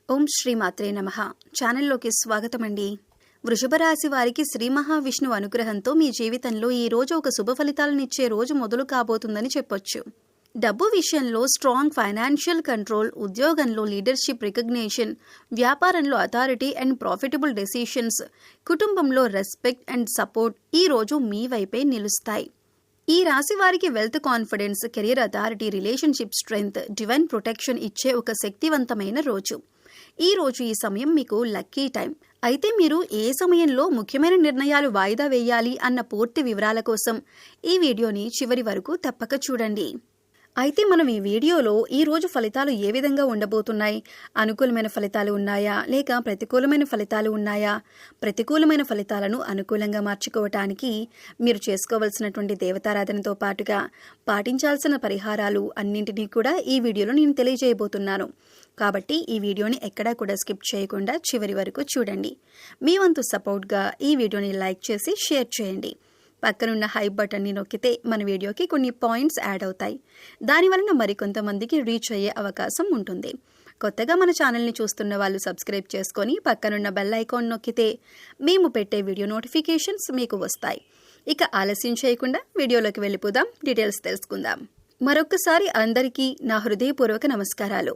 ఓం శ్రీ మాత్రే నమః. ఛానల్లోకి స్వాగతమండి. వృషభ రాశి వారికి శ్రీ మహావిష్ణువు అనుగ్రహంతో మీ జీవితంలో ఈ రోజు ఒక శుభ ఫలితాలనిచ్చే రోజు మొదలు కాబోతుందని చెప్పొచ్చు. డబ్బు విషయంలో స్ట్రాంగ్ ఫైనాన్షియల్ కంట్రోల్, ఉద్యోగంలో లీడర్షిప్ రికగ్నిషన్, వ్యాపారంలో అథారిటీ అండ్ ప్రాఫిటబుల్ డెసిషన్స్, కుటుంబంలో రెస్పెక్ట్ అండ్ సపోర్ట్ ఈ రోజు మీ వైపే నిలుస్తాయి. ఈ రాశి వారికి wealth confidence, career authority, relationship strength, divine protection ఇచ్చే ఒక శక్తివంతమైన రోజు. ఈ రోజు ఈ సమయం మీకు లక్కీ టైం. అయితే మీరు ఏ సమయంలో ముఖ్యమైన నిర్ణయాలు వాయిదా వేయాలి అన్న పూర్తి వివరాల కోసం ఈ వీడియోని చివరి వరకు తప్పక చూడండి. అయితే మనం ఈ వీడియోలో ఈ రోజు ఫలితాలు ఏ విధంగా ఉండబోతున్నాయి, అనుకూలమైన ఫలితాలు ఉన్నాయా లేక ప్రతికూలమైన ఫలితాలు ఉన్నాయా, ప్రతికూలమైన ఫలితాలను అనుకూలంగా మార్చుకోవటానికి మీరు చేసుకోవాల్సినటువంటి దేవతారాధనతో పాటుగా పాటించాల్సిన పరిహారాలు అన్నింటినీ కూడా ఈ వీడియోలో నేను తెలియజేయబోతున్నాను. కాబట్టి ఈ వీడియోని ఎక్కడా కూడా స్కిప్ చేయకుండా చివరి వరకు చూడండి. మీ వంతు సపోర్ట్గా ఈ వీడియోని లైక్ చేసి షేర్ చేయండి. పక్కనున్న హైప్ బటన్ని నొక్కితే మన వీడియోకి కొన్ని పాయింట్స్ యాడ్ అవుతాయి. దానివలన మరికొంతమందికి రీచ్ అయ్యే అవకాశం ఉంటుంది. కొత్తగా మన ఛానల్ని చూస్తున్న వాళ్ళు సబ్స్క్రైబ్ చేసుకొని పక్కనున్న బెల్ ఐకాన్ నొక్కితే మేము పెట్టే వీడియో నోటిఫికేషన్స్ మీకు వస్తాయి. ఇక ఆలస్యం చేయకుండా వీడియోలోకి వెళ్ళిపోదాం, డీటెయిల్స్ తెలుసుకుందాం. మరొకసారి అందరికీ నా హృదయపూర్వక నమస్కారాలు.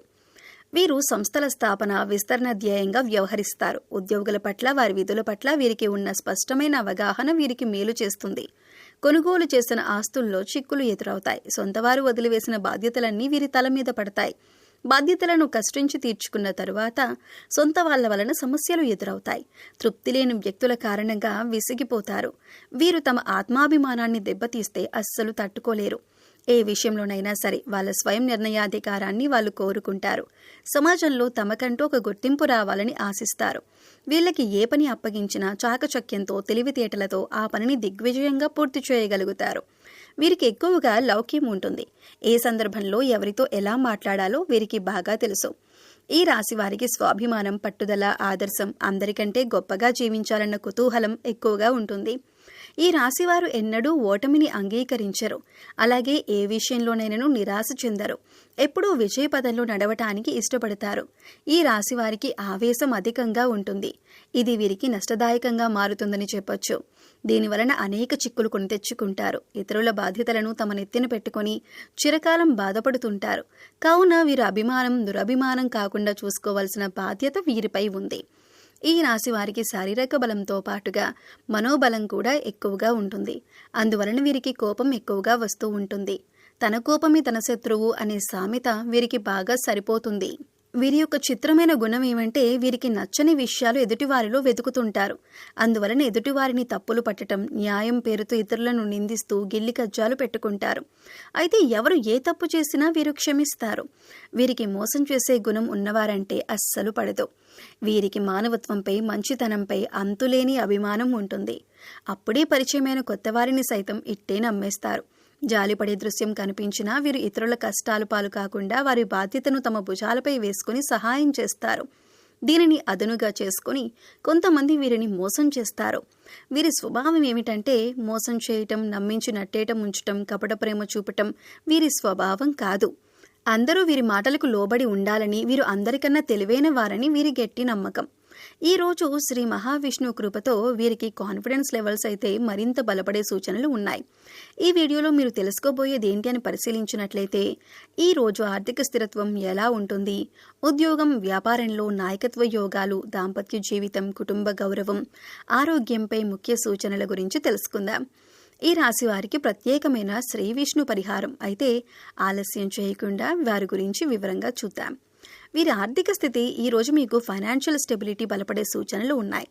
వీరు సంస్థల స్థాపన, విస్తరణ ధ్యేయంగా వ్యవహరిస్తారు. ఉద్యోగుల పట్ల, వారి విధుల పట్ల వీరికి ఉన్న స్పష్టమైన అవగాహన వీరికి మేలు చేస్తుంది. కొనుగోలు చేసిన ఆస్తుల్లో చిక్కులు ఎదురవుతాయి. సొంతవారు వదిలివేసిన బాధ్యతలన్నీ వీరి తల మీద పడతాయి. బాధ్యతలను కష్టించి తీర్చుకున్న తరువాత సొంత వాళ్ల వలన సమస్యలు ఎదురవుతాయి. తృప్తి లేని వ్యక్తుల కారణంగా విసిగిపోతారు. వీరు తమ ఆత్మాభిమానాన్ని దెబ్బతీస్తే అస్సలు తట్టుకోలేరు. ఏ విషయంలోనైనా సరే వాళ్ళ స్వయం నిర్ణయాధికారాన్ని వాళ్ళు కోరుకుంటారు. సమాజంలో తమకంటూ ఒక గుర్తింపు రావాలని ఆశిస్తారు. వీళ్ళకి ఏ పని అప్పగించినా చాకచక్యంతో, తెలివితేటలతో ఆ పనిని దిగ్విజయంగా పూర్తి చేయగలుగుతారు. వీరికి ఎక్కువగా లౌక్యం ఉంటుంది. ఏ సందర్భంలో ఎవరితో ఎలా మాట్లాడాలో వీరికి బాగా తెలుసు. ఈ రాశి వారికి స్వాభిమానం, పట్టుదల, ఆదర్శం, అందరికంటే గొప్పగా జీవించాలన్న కుతూహలం ఎక్కువగా ఉంటుంది. ఈ రాశివారు ఎన్నడూ ఓటమిని అంగీకరించరు. అలాగే ఏ విషయంలోనైనా నిరాశ చెందరు. ఎప్పుడూ విజయపదంలో నడవటానికి ఇష్టపడతారు. ఈ రాశివారికి ఆవేశం అధికంగా ఉంటుంది. ఇది వీరికి నష్టదాయకంగా మారుతుందని చెప్పొచ్చు. దీనివలన అనేక చిక్కులు కొని తెచ్చుకుంటారు. ఇతరుల బాధ్యతలను తమ నెత్తిన పెట్టుకుని చిరకాలం బాధపడుతుంటారు. కావున వీరి అభిమానం దురభిమానం కాకుండా చూసుకోవాల్సిన బాధ్యత వీరిపై ఉంది. ఈ రాశి వారికి శారీరక బలంతో పాటుగా మనోబలం కూడా ఎక్కువగా ఉంటుంది. అందువలన వీరికి కోపం ఎక్కువగా వస్తూ ఉంటుంది. తన కోపమే తన శత్రువు అనే సామెత వీరికి బాగా సరిపోతుంది. వీరి యొక్క చిత్రమైన గుణం ఏమంటే వీరికి నచ్చని విషయాలు ఎదుటివారిలో వెతుకుతుంటారు. అందువలన ఎదుటివారిని తప్పులు పట్టడం, న్యాయం పేరుతో ఇతరులను నిందిస్తూ గిల్లి కజ్జాలు పెట్టుకుంటారు. అయితే ఎవరు ఏ తప్పు చేసినా వీరు క్షమిస్తారు. వీరికి మోసం చేసే గుణం ఉన్నవారంటే అస్సలు పడదు. వీరికి మానవత్వంపై, మంచితనంపై అంతులేని అభిమానం ఉంటుంది. అప్పుడే పరిచయమైన కొత్త వారిని సైతం ఇట్టే నమ్మేస్తారు. జాలిపడే దృశ్యం కనిపించినా వీరు ఇతరుల కష్టాలు పాలు కాకుండా వారి బాధ్యతను తమ భుజాలపై వేసుకుని సహాయం చేస్తారు. దీనిని అదనుగా చేసుకుని కొంతమంది వీరిని మోసం చేస్తారు. వీరి స్వభావం ఏమిటంటే మోసం చేయటం, నమ్మించి నట్టేయటం, ఉంచటం, కపట ప్రేమ చూపటం వీరి స్వభావం కాదు. అందరూ వీరి మాటలకు లోబడి ఉండాలని, వీరు అందరికన్నా తెలివైన వారని వీరి గట్టి నమ్మకం. ఈ రోజు శ్రీ మహావిష్ణువు కృపతో వీరికి కాన్ఫిడెన్స్ లెవెల్స్ అయితే మరింత బలపడే సూచనలు ఉన్నాయి. ఈ వీడియోలో మీరు తెలుసుకోబోయేది ఏంటి అని పరిశీలించినట్లయితే ఈ రోజు ఆర్థిక స్థిరత్వం ఎలా ఉంటుంది, ఉద్యోగం, వ్యాపారంలో నాయకత్వ యోగాలు, దాంపత్య జీవితం, కుటుంబ గౌరవం, ఆరోగ్యంపై ముఖ్య సూచనల గురించి తెలుసుకుందాం. ఈ రాశి వారికి ప్రత్యేకమైన శ్రీ విష్ణు పరిహారం. అయితే ఆలస్యం చేయకుండా వారి గురించి వివరంగా చూద్దాం. వీరి ఆర్థిక స్థితి ఈ రోజు మీకు ఫైనాన్షియల్ స్టెబిలిటీ బలపడే సూచనలు ఉన్నాయి.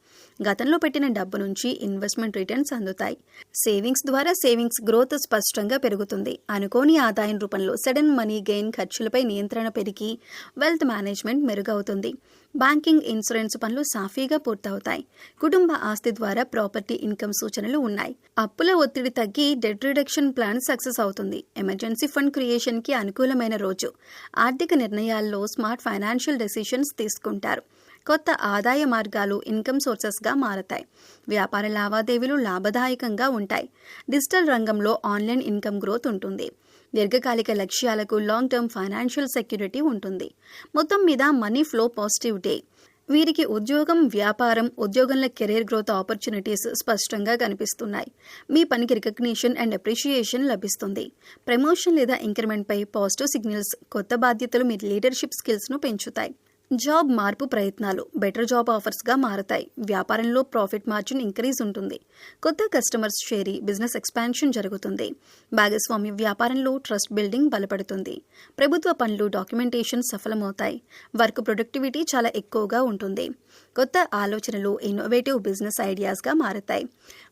గతంలో పెట్టిన డబ్బు నుంచి ఇన్వెస్ట్మెంట్ రిటర్న్స్ అందుతాయి. సేవింగ్స్ ద్వారా సేవింగ్స్ గ్రోత్ స్పష్టంగా పెరుగుతుంది. అనుకోని ఆదాయం రూపంలో సడన్ మనీ గెయిన్, ఖర్చులపై నియంత్రణ పెరిగి వెల్త్ మేనేజ్మెంట్ మెరుగవుతుంది. బ్యాంకింగ్, ఇన్సూరెన్స్ పనులు సాఫీగా పూర్తవుతాయి. కుటుంబ ఆస్తి ద్వారా ప్రాపర్టీ ఇన్కమ్ సూచనలు ఉన్నాయి. అప్పుల ఒత్తిడి తగ్గి డెట్ రిడక్షన్ ప్లాన్ సక్సెస్ అవుతుంది. ఎమర్జెన్సీ ఫండ్ క్రియేషన్ కి అనుకూలమైన రోజు. ఆర్థిక నిర్ణయాల్లో స్మార్ట్ ఫైనాన్షియల్ డెసిషన్స్ తీసుకుంటారు. కొత్త ఆదాయ మార్గాలు ఇన్కమ్ సోర్సెస్గా మారతాయి. వ్యాపార లావాదేవీలు లాభదాయకంగా ఉంటాయి. డిజిటల్ రంగంలో ఆన్లైన్ ఇన్కమ్ గ్రోత్ ఉంటుంది. దీర్ఘకాలిక లక్ష్యాలకు లాంగ్ టర్మ్ ఫైనాన్షియల్ సెక్యూరిటీ ఉంటుంది. మొత్తం మీద మనీ ఫ్లో పాజిటివ్ డే. వీరికి ఉద్యోగం, వ్యాపారం, ఉద్యోగంలో కెరీర్ గ్రోత్ ఆపర్చునిటీస్ స్పష్టంగా కనిపిస్తున్నాయి. మీ పనికి రికగ్నిషన్ అండ్ అప్రిషియేషన్ లభిస్తుంది. ప్రమోషన్ లేదా ఇంక్రిమెంట్పై పాజిటివ్ సిగ్నల్స్. కొత్త బాధ్యతలు మీ లీడర్షిప్ స్కిల్స్ను పెంచుతాయి. జాబ్ మార్పు ప్రయత్నాలు బెటర్ జాబ్ ఆఫర్స్గా మారతాయి. వ్యాపారంలో ప్రాఫిట్ మార్జిన్ ఇంక్రీజ్ ఉంటుంది. కొత్త కస్టమర్స్ చేరి బిజినెస్ ఎక్స్పాన్షన్ జరుగుతుంది. భాగస్వామ్య వ్యాపారంలో ట్రస్ట్ బిల్డింగ్ బలపడుతుంది. ప్రభుత్వ పనులు, డాక్యుమెంటేషన్ సఫలమవుతాయి. వర్క్ ప్రొడక్టివిటీ చాలా ఎక్కువగా ఉంటుంది. కొత్త ఆలోచనలు ఇన్నోవేటివ్ బిజినెస్ ఐడియాస్గా మారతాయి.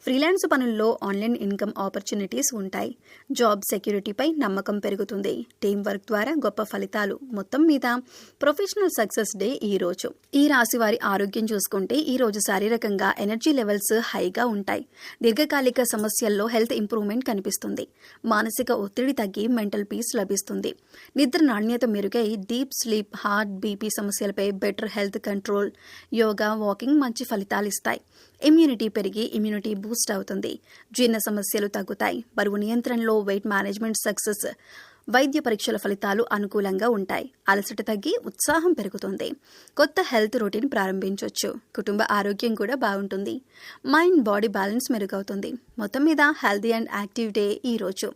ఫ్రీలాన్స్ పనుల్లో ఆన్లైన్ ఇన్కమ్ ఆపర్చునిటీస్ ఉంటాయి. జాబ్ సెక్యూరిటీపై నమ్మకం పెరుగుతుంది. టీం వర్క్ ద్వారా గొప్ప ఫలితాలు. మొత్తం మీద ప్రొఫెషనల్ సక్సెస్ డే ఈ రోజు. ఈ రాశి వారి ఆరోగ్యం చూసుకుంటే ఈ రోజు శారీరకంగా ఎనర్జీ లెవెల్స్ హైగా ఉంటాయి. దీర్ఘకాలిక సమస్యల్లో హెల్త్ ఇంప్రూవ్మెంట్ కనిపిస్తుంది. మానసిక ఒత్తిడి తగ్గి మెంటల్ పీస్ లభిస్తుంది. నిద్ర నాణ్యత మెరుగై డీప్ స్లీప్, హార్ట్, బీపీ సమస్యలపై better health control. Yoga, walking మంచి ఫలితాలు ఇస్తాయి. ఇమ్యూనిటీ పెరిగి ఇమ్యూనిటీ బూస్ట్ అవుతుంది. జీర్ణ సమస్యలు తగ్గుతాయి. బరువు నియంత్రణలో వెయిట్ మేనేజ్మెంట్ సక్సెస్. వైద్య పరీక్షల ఫలితాలు అనుకూలంగా ఉంటాయి. అలసట తగ్గి ఉత్సాహం పెరుగుతుంది. కొత్త హెల్త్ రొటీన్ ప్రారంభించవచ్చు. కుటుంబ ఆరోగ్యం కూడా బాగుంటుంది. మైండ్, బాడీ బ్యాలెన్స్ మెరుగవుతుంది. మొత్తం మీద హెల్తీ అండ్ యాక్టివ్ డే ఈ రోజు.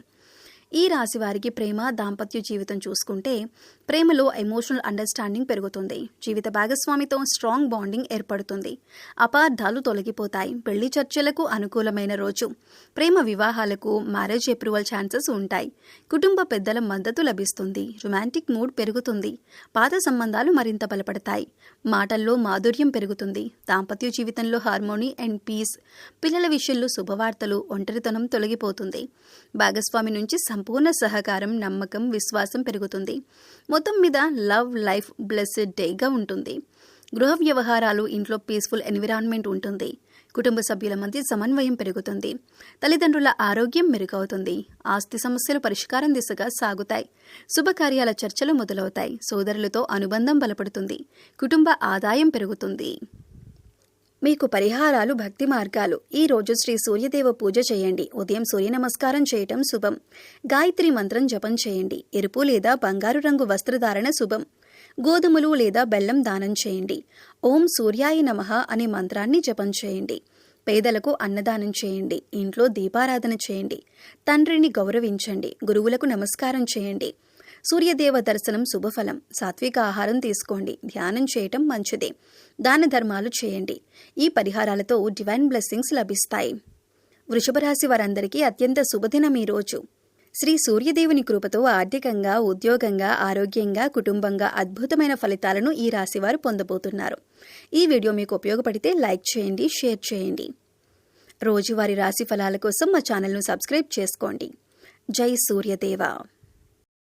ఈ రాశి వారికి ప్రేమ, దాంపత్య జీవితం చూసుకుంటే ప్రేమలో ఎమోషనల్ అండర్స్టాండింగ్ పెరుగుతుంది. జీవిత భాగస్వామితో స్ట్రాంగ్ బాండింగ్ ఏర్పడుతుంది. అపార్థాలు తొలగిపోతాయి. పెళ్లి చర్చలకు అనుకూలమైన రోజు. ప్రేమ వివాహాలకు మ్యారేజ్ అప్రూవల్ ఛాన్సెస్ ఉంటాయి. కుటుంబ పెద్దల మద్దతు లభిస్తుంది. రొమాంటిక్ మూడ్ పెరుగుతుంది. పాత సంబంధాలు మరింత బలపడతాయి. మాటల్లో మాధుర్యం పెరుగుతుంది. దాంపత్య జీవితంలో హార్మోనీ అండ్ పీస్. పిల్లల విషయంలో శుభవార్తలు. ఒంటరితనం తొలగిపోతుంది. భాగస్వామి నుంచి సంపూర్ణ సహకారం, నమ్మకం, విశ్వాసం పెరుగుతుంది. మొత్తం మీద లవ్ లైఫ్ బ్లెస్డ్ డేగా ఉంటుంది. గృహ వ్యవహారాలు, ఇంట్లో పీస్ఫుల్ ఎన్విరాన్మెంట్ ఉంటుంది. కుటుంబ సభ్యుల మధ్య సమన్వయం పెరుగుతుంది. తల్లిదండ్రుల ఆరోగ్యం మెరుగవుతుంది. ఆస్తి సమస్యలు పరిష్కారం దిశగా సాగుతాయి. శుభకార్యాల చర్చలు మొదలవుతాయి. సోదరులతో అనుబంధం బలపడుతుంది. కుటుంబ ఆదాయం పెరుగుతుంది. మీకు పరిహారాలు, భక్తి మార్గాలు. ఈ రోజు శ్రీ సూర్యదేవ పూజ చేయండి. ఉదయం సూర్య నమస్కారం చేయటం శుభం. గాయత్రి మంత్రం జపం చేయండి. ఎరుపు లేదా బంగారు రంగు వస్త్రధారణ శుభం. గోధుమలు లేదా బెల్లం దానం చేయండి. ఓం సూర్యాయ నమః అనే మంత్రాన్ని జపం చేయండి. పేదలకు అన్నదానం చేయండి. ఇంట్లో దీపారాధన చేయండి. తండ్రిని గౌరవించండి. గురువులకు నమస్కారం చేయండి. సూర్యదేవ దర్శనం శుభఫలం. సాత్విక ఆహారం తీసుకోండి. ధ్యానం చేయటం మంచిదే. దాన ధర్మాలు చేయండి. ఈ పరిహారాలతో డివైన్ బ్లెస్సింగ్స్ లభిస్తాయి. వృషభ రాశి వారందరికీ అత్యంత శుభదినం ఈ రోజు. శ్రీ సూర్యదేవుని కృపతో ఆర్థికంగా, ఉద్యోగంగా, ఆరోగ్యంగా, కుటుంబంగా అద్భుతమైన ఫలితాలను ఈ రాశివారు పొందబోతున్నారు. ఈ వీడియో మీకు ఉపయోగపడితే లైక్ చేయండి, షేర్ చేయండి. రోజువారీ రాశి ఫలాల కోసం మా ఛానల్ను సబ్స్క్రైబ్ చేసుకోండి. జై సూర్యదేవ.